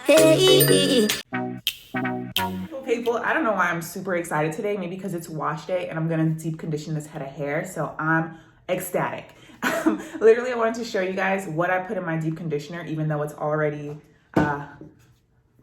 Hey. People, I don't know why I'm super excited today. Maybe because it's wash day and I'm gonna deep condition this head of hair, so I'm ecstatic. Literally, I wanted to show you guys what I put in my deep conditioner, even though it's already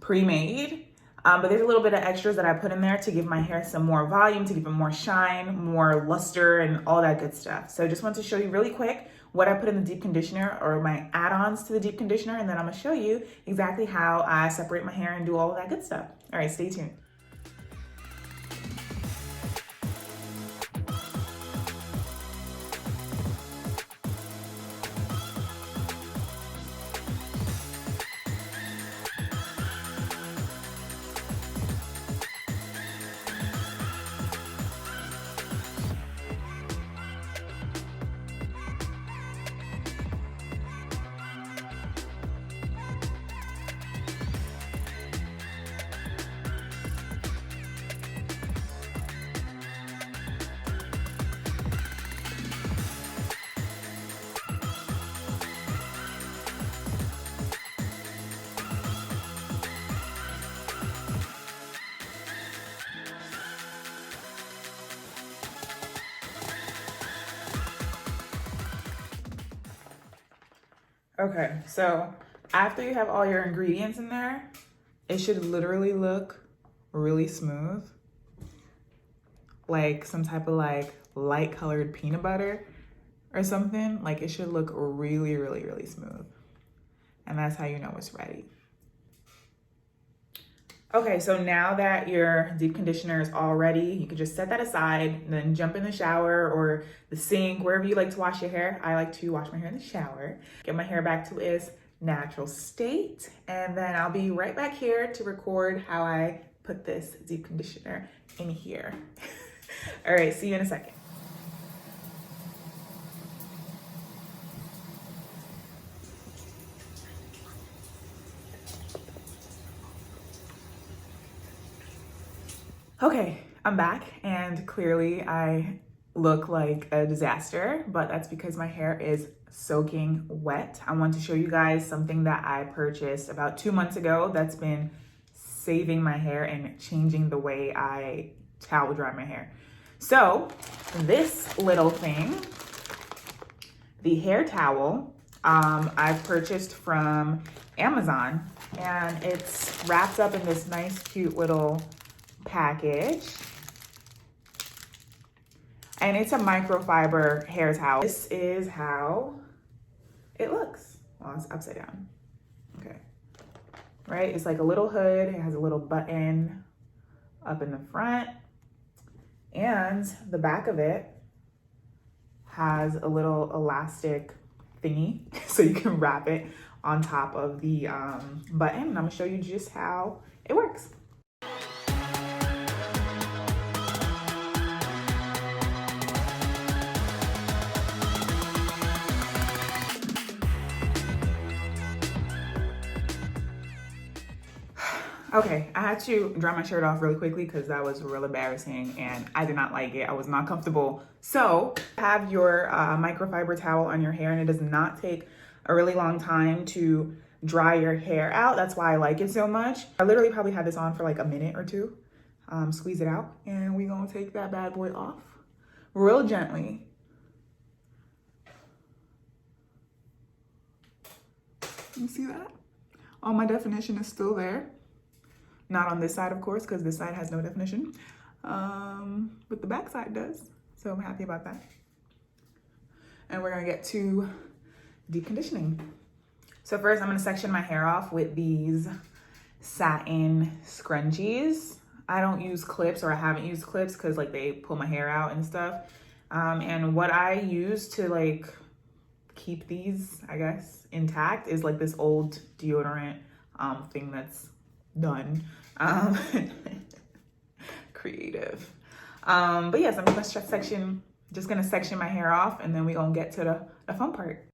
pre-made. But there's a little bit of extras that I put in there to give my hair some more volume, to give it more shine, more luster, and all that good stuff. So I just want to show you really quick what I put in the deep conditioner, or my add-ons to the deep conditioner, and then I'm gonna show you exactly how I separate my hair and do all of that good stuff. All right, stay tuned. Okay, so after you have all your ingredients in there, it should literally look really smooth. Like some type of like light colored peanut butter or something. Like it should look really, really, really smooth. And that's how you know it's ready. Okay, so now that your deep conditioner is all ready, you can just set that aside and then jump in the shower or the sink, wherever you like to wash your hair. I like to wash my hair in the shower, get my hair back to its natural state, and then I'll be right back here to record how I put this deep conditioner in here. All right, see you in a second. Okay, I'm back, and clearly I look like a disaster, but that's because my hair is soaking wet. I want to show you guys something that I purchased about 2 months ago that's been saving my hair and changing the way I towel dry my hair. So this little thing, the hair towel, I've purchased from Amazon, and it's wrapped up in this nice cute little package, and it's a microfiber hair towel. This is how it looks. Well, it's upside down. Okay, right, it's like a little hood. It has a little button up in the front, and the back of it has a little elastic thingy so you can wrap it on top of the button, and I'm gonna show you just how it works. Okay, I had to dry my shirt off really quickly because that was real embarrassing and I did not like it. I was not comfortable. So have your microfiber towel on your hair, and it does not take a really long time to dry your hair out. That's why I like it so much. I literally probably had this on for like a minute or two. Squeeze it out, and we're gonna take that bad boy off real gently. You see that? All my definition is still there. Not on this side, of course, because this side has no definition. But the back side does. So I'm happy about that. And we're gonna get to deep conditioning. So first I'm gonna section my hair off with these satin scrunchies. I don't use clips, or I haven't used clips because like they pull my hair out and stuff. And what I use to like keep these, I guess, intact is like this old deodorant thing that's done. Creative. But yes, I'm just gonna section my hair off, and then we're gonna get to the fun part.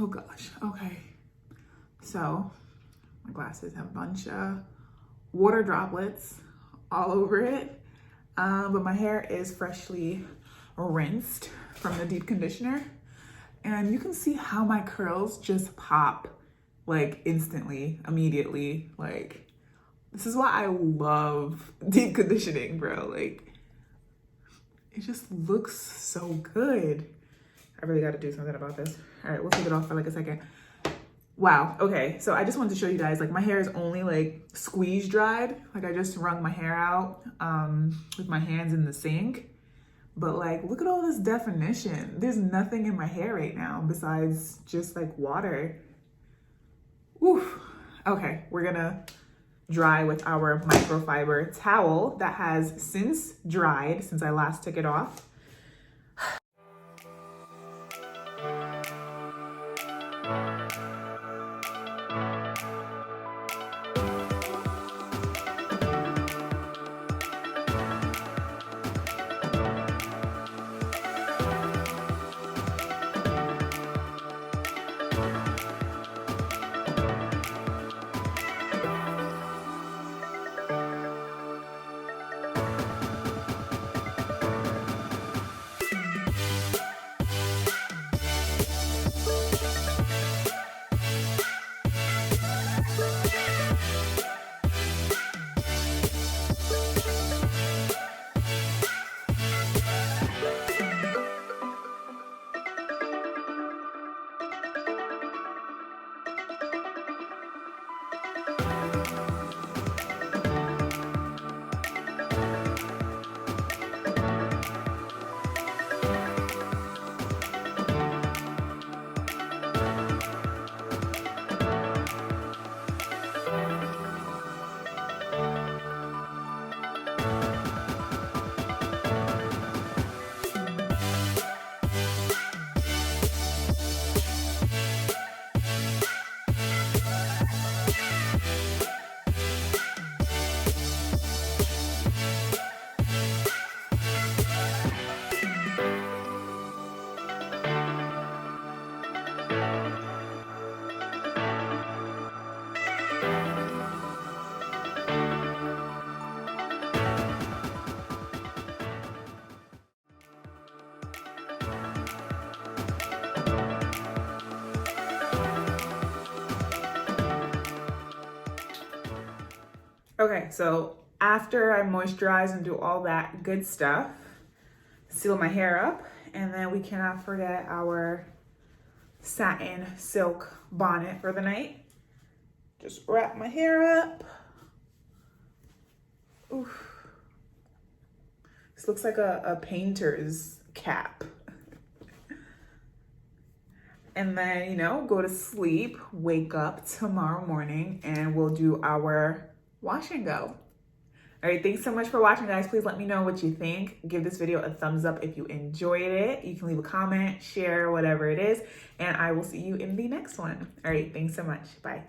Oh gosh, okay. So my glasses have a bunch of water droplets all over it, but my hair is freshly rinsed from the deep conditioner, and you can see how my curls just pop like instantly, immediately. Like, this is why I love deep conditioning, bro. Like, it just looks so good. I really got to do something about this. All right, we'll take it off for like a second. Wow, okay, so I just wanted to show you guys, like, my hair is only like squeeze dried. Like, I just wrung my hair out with my hands in the sink. But like, look at all this definition. There's nothing in my hair right now besides just like water. Oof. Okay, we're gonna dry with our microfiber towel that has since dried since I last took it off. Okay, so after I moisturize and do all that good stuff, seal my hair up, and then we cannot forget our satin silk bonnet for the night. Just wrap my hair up. Oof. This looks like a painter's cap. And then, you know, go to sleep, wake up tomorrow morning, and we'll do our wash and go. All right, thanks so much for watching, guys. Please let me know what you think. Give this video a thumbs up if you enjoyed it. You can leave a comment, share, whatever it is, and I will see you in the next one. All right, thanks so much. Bye.